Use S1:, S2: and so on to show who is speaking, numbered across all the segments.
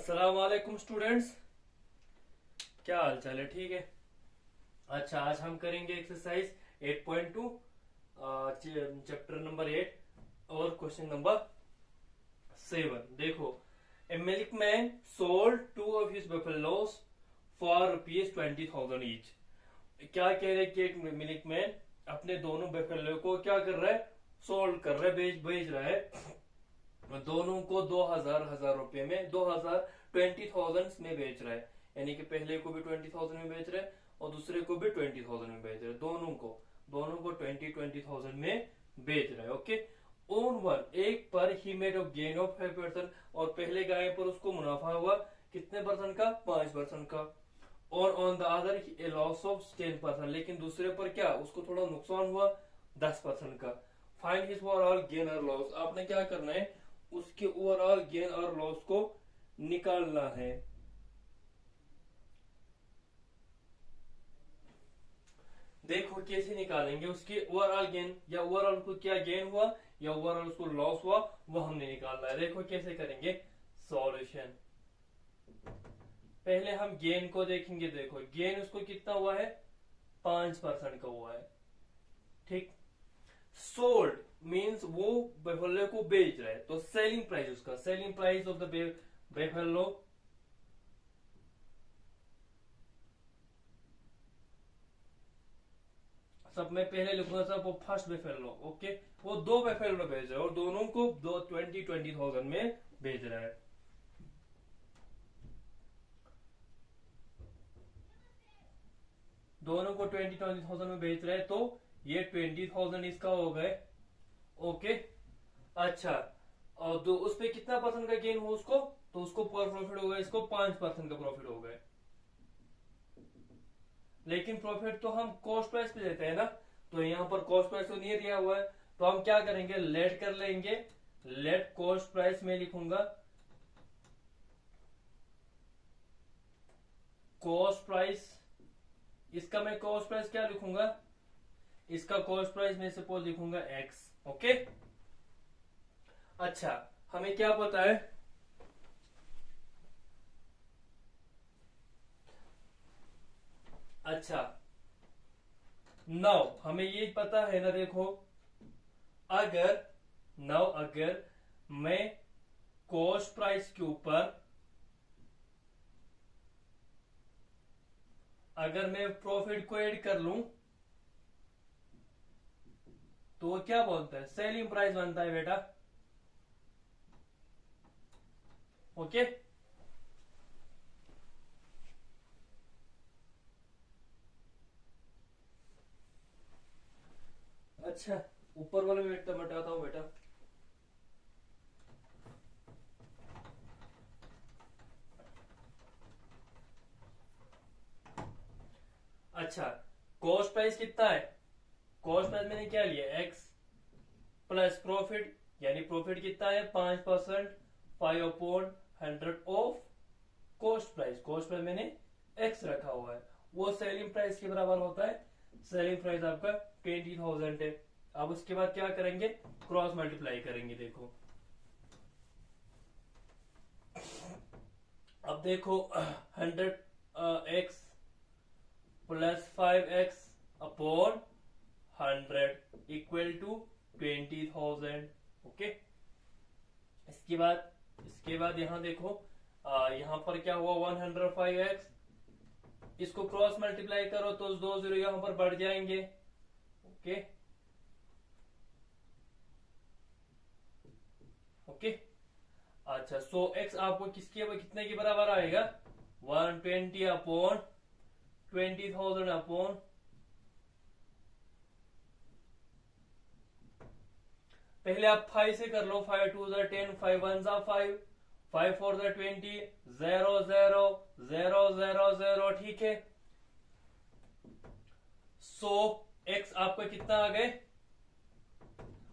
S1: अस्सलाम वालेकुम स्टूडेंट्स। क्या हाल चाल है? ठीक है। अच्छा, आज हम करेंगे एक्सरसाइज 8.2 चैप्टर नंबर 8 और क्वेश्चन नंबर 7। देखो, a milkman sold two of his buffaloes for ₹20,000 each. क्या कह रहे कि एक मिल्क मैन अपने दोनों बफेलो को क्या कर रहा है? सोल्ड कर रहा है, बेच रहा है। दोनों को 2,000 रुपए में, 20,000 में बेच रहा है। यानी कि पहले को भी 20,000 में बेच रहा है और दूसरे को भी 20,000 में बेच रहा है। दोनों को 20,000 में बेच रहा है। ओके। ओन वन, एक पर he made of gain of 5%। और पहले गाय पर उसको मुनाफा हुआ कितने परसेंट का? 5% का। और on the other A loss of 10%। लेकिन दूसरे पर क्या, उसको थोड़ा नुकसान हुआ 10% का। फाइंड हिज ओवरऑल गेन और लॉस। आपने क्या करना है? उसके ओवरऑल गेन और लॉस को निकालना है। देखो कैसे निकालेंगे। उसके ओवरऑल गेन या ओवरऑल को क्या गेन हुआ या ओवरऑल उसको लॉस हुआ, वो हमने निकालना है। देखो कैसे करेंगे सॉल्यूशन। पहले हम गेन को देखेंगे। देखो गेन उसको कितना हुआ है? 5% का हुआ है। ठीक। सोल्ड मीन्स वो बेफेलो को बेच रहा है, तो सेलिंग प्राइस, उसका selling price of the buffalo सब में पहले लिखूंगा सब, वो फर्स्ट बेफेलो। ओके। वो दो बेफेलो बेच रहा है और दोनों को 20,000 में बेच रहा है। दोनों को 20,000 में बेच रहा है, तो ये 20,000 इसका हो गए। ओके। अच्छा, और तो उस पे कितना परसेंट का गेन हो उसको? तो उसको प्रॉफिट हो गया, इसको 5% का प्रॉफिट हो गए। लेकिन प्रॉफिट तो हम कॉस्ट प्राइस पे देते हैं ना, तो यहाँ पर कॉस्ट प्राइस तो नहीं दिया हुआ है, तो हम क्या करेंगे? लेट कर लेंगे। लेट कॉस्ट प्राइस में लिखूंगा कॉस्ट प्राइस। इसका मैं कॉस्ट प्राइस क्या लिखूंगा? इसका कॉस्ट प्राइस में सपोज लिखूंगा एक्स। ओके। अच्छा, हमें क्या पता है? अच्छा, नाउ हमें ये पता है ना। देखो, अगर मैं कॉस्ट प्राइस के ऊपर अगर मैं प्रॉफिट को ऐड कर लूं तो वो क्या बोलता है? सेलिंग प्राइस बनता है बेटा। ओके। अच्छा, ऊपर वाले में बताता हूं बेटा। अच्छा, कॉस्ट प्राइस कितना है? कॉस्ट प्राइस मैंने क्या लिया? एक्स प्लस प्रॉफिट, यानी प्रॉफिट कितना है? 5%, 5/100 of cost price. Cost price मैंने एक्स रखा हुआ है, वो सेलिंग प्राइस के बराबर होता है। सेलिंग प्राइस आपका 20,000 है। अब उसके बाद क्या करेंगे? क्रॉस मल्टीप्लाई करेंगे। देखो, अब देखो 100x plus 5x upon 100 equal to 20,000। Okay. इसके बाद यहां देखो, यहां पर क्या हुआ? 105x। इसको क्रॉस मल्टीप्लाई करो तो 2 0 यहां पर बढ़ जाएंगे। ओके। ओके। अच्छा, सो x आपको कितने के बराबर आएगा? 120 अपॉन 20,000 अपॉन, पहले आप 5 से कर लो। 5 2 10, 5 1 5, 5 4 20, 0 0 0 0 0। ठीक है। सो x आपका कितना आ गए?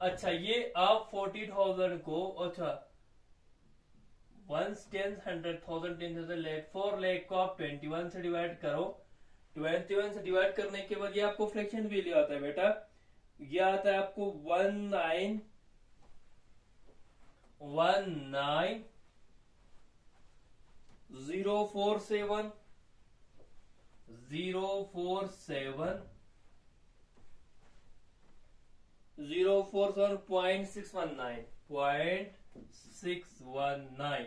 S1: अच्छा, ये आप 40,000 को, अच्छा 1 10 100,000 10,000 लाख 4 लाख को आप 21 से डिवाइड करो। 21 से डिवाइड करने के बाद ये आपको फ्रैक्शन वैल्यू आता है बेटा। ये आता है आपको 1919 047 047 047.619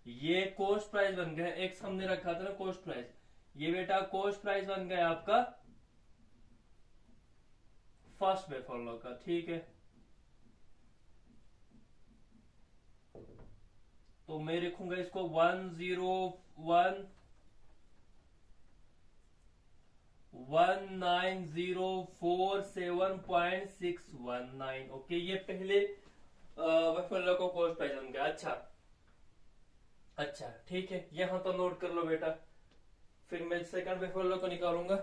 S1: ये कॉस्ट प्राइस बन गया। एक्स हमने रखा था ना कॉस्ट प्राइस, ये बेटा कॉस्ट प्राइस बन गया आपका फर्स्ट बेफॉलो का। ठीक है, तो मैं लिखूंगा इसको 101,904.619। ओके, ये पहले बेफॉलो का कॉस्ट प्राइस बन गया। अच्छा ठीक है, यहां तो नोट कर लो बेटा, फिर मैं सेकंड बेफॉलो को निकालूंगा।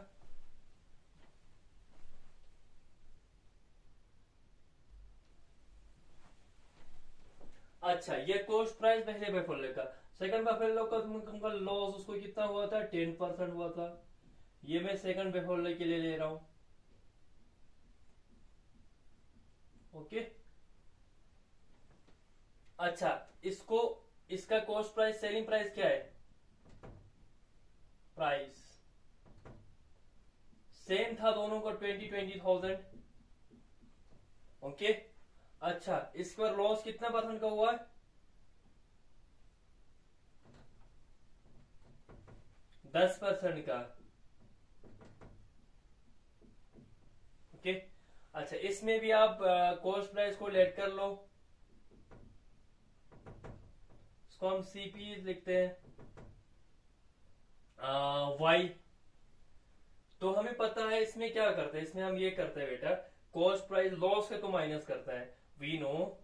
S1: अच्छा, ये कॉस्ट प्राइस पहले बेफॉलो का। सेकंड बेफॉलो का लॉस उसको कितना हुआ था, 10% हुआ था। ये मैं सेकंड बेफॉलो के लिए ले रहा हूं। ओके, अच्छा इसको, इसका कॉस्ट प्राइस सेलिंग प्राइस क्या है, प्राइस सेम था दोनों को 20,000। ओके, अच्छा इस पर लॉस कितना परसेंट का हुआ है, 10% का। ओके, अच्छा इसमें भी आप कॉस्ट प्राइस को लेट कर लो, इसको हम सीपी लिखते हैं वाई। तो हमें पता है इसमें क्या करते हैं, इसमें हम ये करते हैं बेटा, कॉस्ट प्राइस लॉस है तो माइनस करता है। We know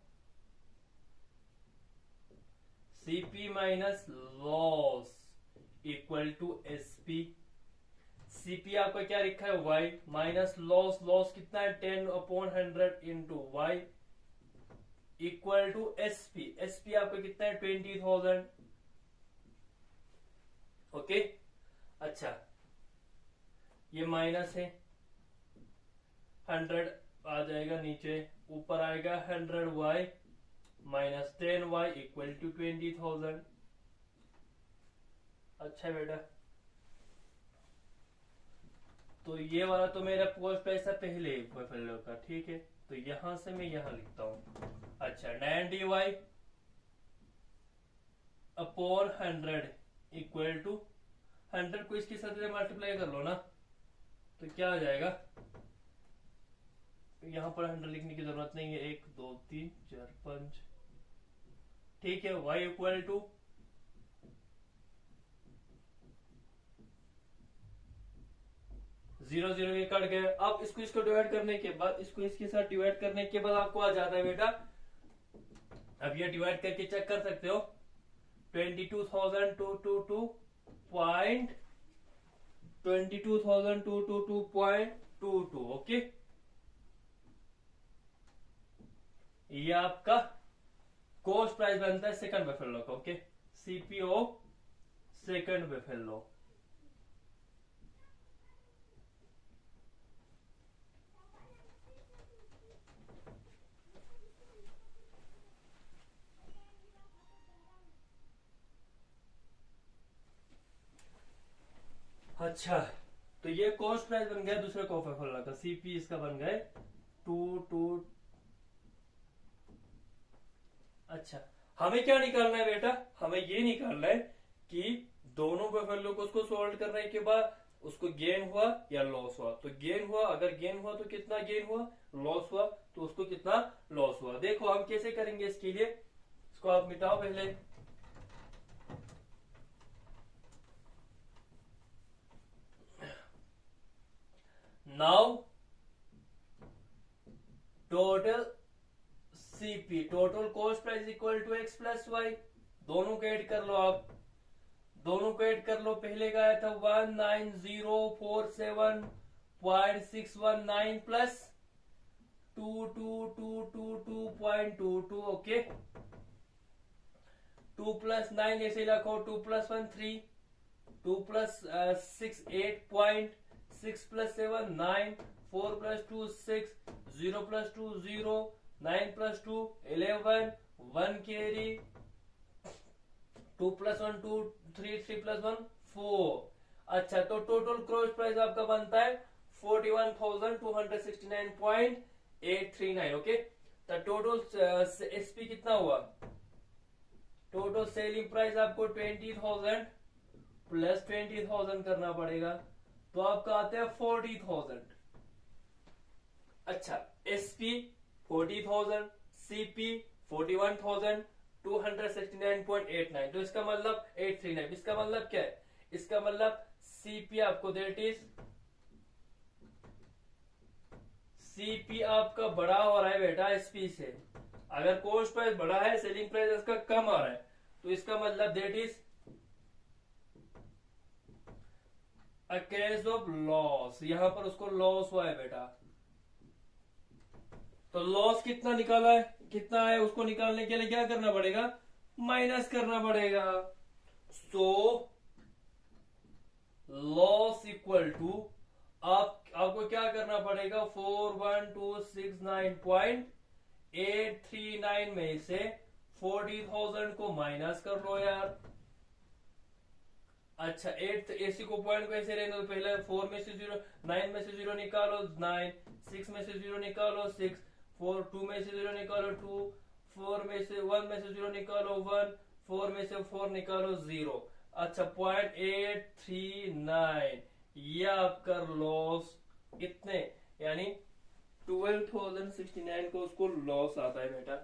S1: CP minus loss equal to SP. CP आपका क्या लिखा है, वाई, माइनस लॉस, लॉस कितना है 10/100 into Y equal to SP. SP आपका कितना है 20,000। ओके, अच्छा ये माइनस है 100 आ जाएगा नीचे, ऊपर आएगा 100y minus 10y equal to 20,000। अच्छा बेटा, तो ये वाला तो मेरा कॉस्ट प्राइस था पहले बेफॉलो का। ठीक है, तो यहां से मैं यहां लिखता हूं। अच्छा 9dy अपॉन 100 इक्वल टू 100 को इसके साथ मल्टीप्लाई कर लो ना, तो क्या आ जाएगा, यहां पर 100 लिखने की जरूरत नहीं है, 1 2 3 4 5। ठीक है, y इक्वल टू 0 ये कट गए। अब इसको डिवाइड करने के बाद, इसको इसके साथ डिवाइड करने के बाद आपको आ जाता है बेटा, अब ये डिवाइड करके चेक कर सकते हो, 22,222.22. ओके, ये आपका कॉस्ट प्राइस बनता है सेकंड बेफेलो का। Okay, CPO second buffalo. अच्छा, तो ये कॉस्ट प्राइस बन गया दूसरे कोका कोला का, सीपी इसका बन गए 2. अच्छा, हमें क्या निकालना है बेटा, हमें ये निकालना है कि दोनों बेफेलो को उसको सोल्व करने के बाद उसको गेन हुआ या लॉस हुआ। तो गेन हुआ, अगर गेन हुआ तो कितना गेन हुआ, लॉस हुआ तो उसको कितना लॉस हुआ। देखो हम कैसे करेंगे इसके लिए, इसको आप मिटाओ पहले। Now total CP, total cost price equal to X plus Y. दोनों को ऐड कर लो आप, दोनों को ऐड कर लो। पहले का आया था 19047.619 प्लस 2222.22. ओके, 2 प्लस 9 ऐसे रखो, 2 plus 1 3, 2 plus 6 8.6 plus 7 9, 4 plus 2 6, 0 plus 2 0, 9 plus 2 11, 1 carry, 2+1 2, 3+1 4। अच्छा, तो टोटल क्रॉस प्राइस आपका बनता है 41,269.839। ओके, तो टोटल एसपी कितना हुआ? टोटल सेलिंग प्राइस आपको 20,000 प्लस 20,000 करना पड़ेगा, तो आपका आता है 40,000। अच्छा, एसपी 40,000, सीपी 41,269.89, तो इसका मतलब 839। इसका मतलब क्या है? इसका मतलब सीपी आपको देट इज सीपी आपका बड़ा हो रहा है बेटा एसपी से। अगर कॉस्ट प्राइस बड़ा है, सेलिंग प्राइस इसका कम आ रहा है, तो इसका मतलब that is a case of loss. यहां पर उसको लॉस हुआ है बेटा। तो लॉस कितना निकाला है, कितना है, उसको निकालने के लिए क्या करना पड़ेगा? माइनस करना पड़ेगा। सो लॉस इक्वल टू आपको क्या करना पड़ेगा? 41,269.839 में से 40,000 को माइनस कर लो यार। अच्छा, 8 एसी को पॉइंट को ऐसे रहने दो। पहले 4 में से 0, 9 में से 0 निकालो 9, 6 में से 0 निकालो 6, 4 2 में से 0 निकालो 2, 4 में से 1 में से 0 निकालो 1, 4 में से 4 निकालो 0। अच्छा, 0.839 ये आपका लॉस कितने, यानी 12,069 को उसको लॉस आता है बेटा।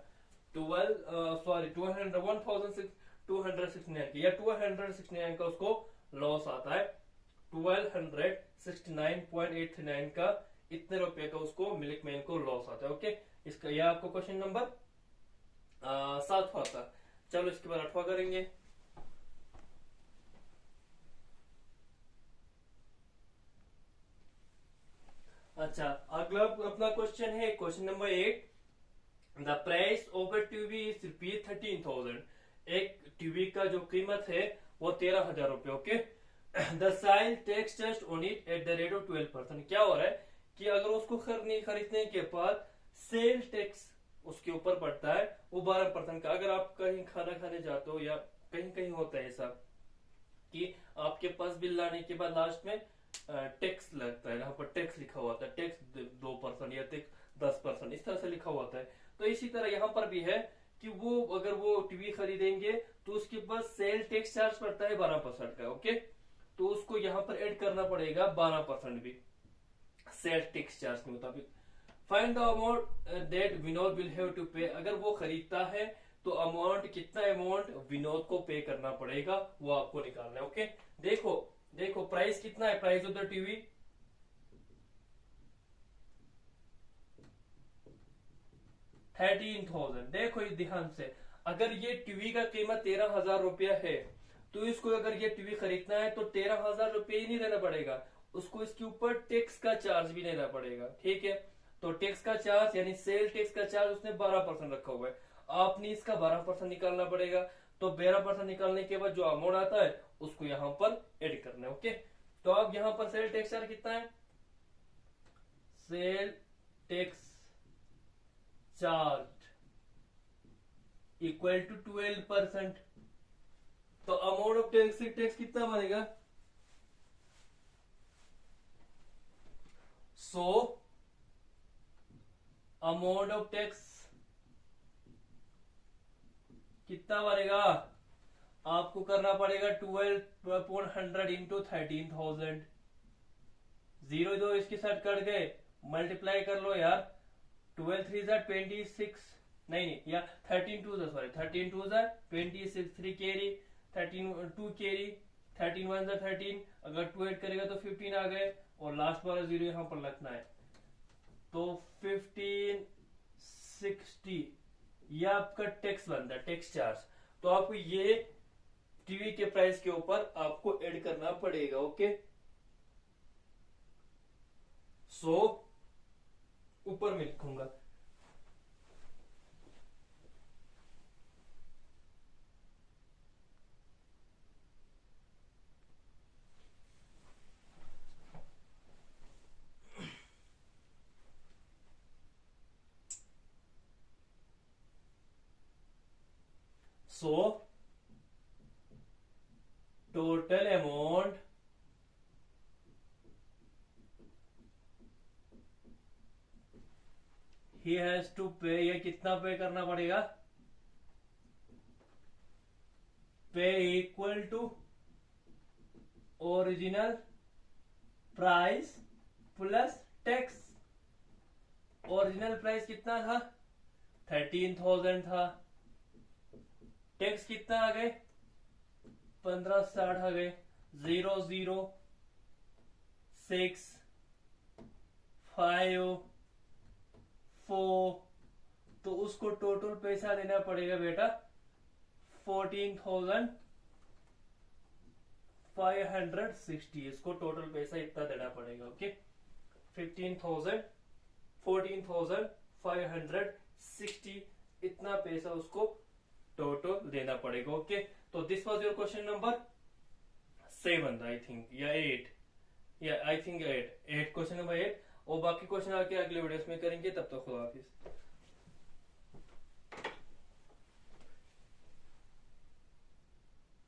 S1: 1,269 की या 269 का उसको लॉस आता है। 1269.839 का इतने रुपए का उसको मिल्कमैन को लॉस आता है। ओके, इसका यह आपको क्वेश्चन नंबर 7वां था। चलो इसके बाद 8वां करेंगे। अच्छा, अगला अपना क्वेश्चन है question number 8। The price of a TV is ₹13,000। एक टीवी का जो कीमत है वो 13,000 रुपए। Okay, the sale tax just on it at the rate of 12%। क्या हो रहा है कि अगर उसको खरीदने के बाद सेल टैक्स उसके ऊपर पड़ता है वो 12% का। अगर आप कहीं खाना खाने जाते हो या कहीं कहीं होता है ऐसा कि आपके पास बिल लाने के बाद लास्ट में टैक्स लगता है, यहाँ पर टैक्स लिखा हुआ था, टैक्स 2% या टैक्स 10%, इस तरह से लिखा हुआ है। तो इसी तरह यहाँ पर भी है कि वो अगर वो टीवी खरीदेंगे तो उसके पास सेल टैक्स चार्ज पड़ता है 12% का। ओके, तो उसको यहाँ पर ऐड करना पड़ेगा 12% भी सेल टैक्स चार्ज के मुताबिक। Find the amount that Vinod will have to pay. अगर वो खरीदता है तो अमाउंट, कितना अमाउंट विनोद को पे करना पड़ेगा वो आपको निकालना है। ओके, देखो देखो प्राइस कितना है, प्राइस ऑफ द टीवी 13,000। देखो ये ध्यान से, अगर ये टीवी का कीमत 13,000 रुपया है तो इसको अगर ये टीवी खरीदना है तो 13,000 रुपये ही नहीं देना पड़ेगा, उसको इसके ऊपर टैक्स का चार्ज भी देना पड़ेगा। ठीक है, तो टैक्स का चार्ज यानी सेल टैक्स का चार्ज उसने 12% रखा हुआ है, आपने इसका 12% निकालना पड़ेगा। तो 12% निकालने के बाद जो अमाउंट आता है उसको यहाँ पर एड करना है। ओके, तो अब यहाँ पर सेल टैक्स चार्ज कितना है? Sale tax charge equal to 12%। तो अमाउंट ऑफ टैक्स कितना बनेगा? सो अमाउंट ऑफ टैक्स कितना बनेगा? आपको करना पड़ेगा 12/100 इंटू 13,000। 0 दो इसके साथ कट गए, मल्टीप्लाई कर लो यार। 12 3 26, नहीं या 13 2 सॉरी 13 2 26, 3 कैरी, 13 2 कैरी, 13 1 13, अगर 2 ऐड करेगा तो 15 आ गए और लास्ट वाला 0 यहाँ पर लगना है। तो 1560 ये आपका टैक्स बनता है, टैक्स चार्ज। तो आपको ये टीवी के प्राइस के ऊपर आपको ऐड करना पड़ेगा। ओके, सो ऊपर में लिखूंगा so total amount he has to pay, ये कितना पे करना पड़ेगा, pay equal to original price plus tax. Original price कितना था, 13,000 था, टैक्स कितना आ गए, 1560 आ गए, 00654, तो उसको टोटल पैसा देना पड़ेगा बेटा 14,560, इसको टोटल पैसा इतना देना पड़ेगा। ओके 14,560 इतना पैसा उसको टोटल देना पड़ेगा। ओके तो this was your question number 7 I think, या 8, या आई थिंक 8 क्वेश्चन नंबर 8। और बाकी क्वेश्चन आके अगले वीडियोस में करेंगे, तब तक खुदा हाफिज।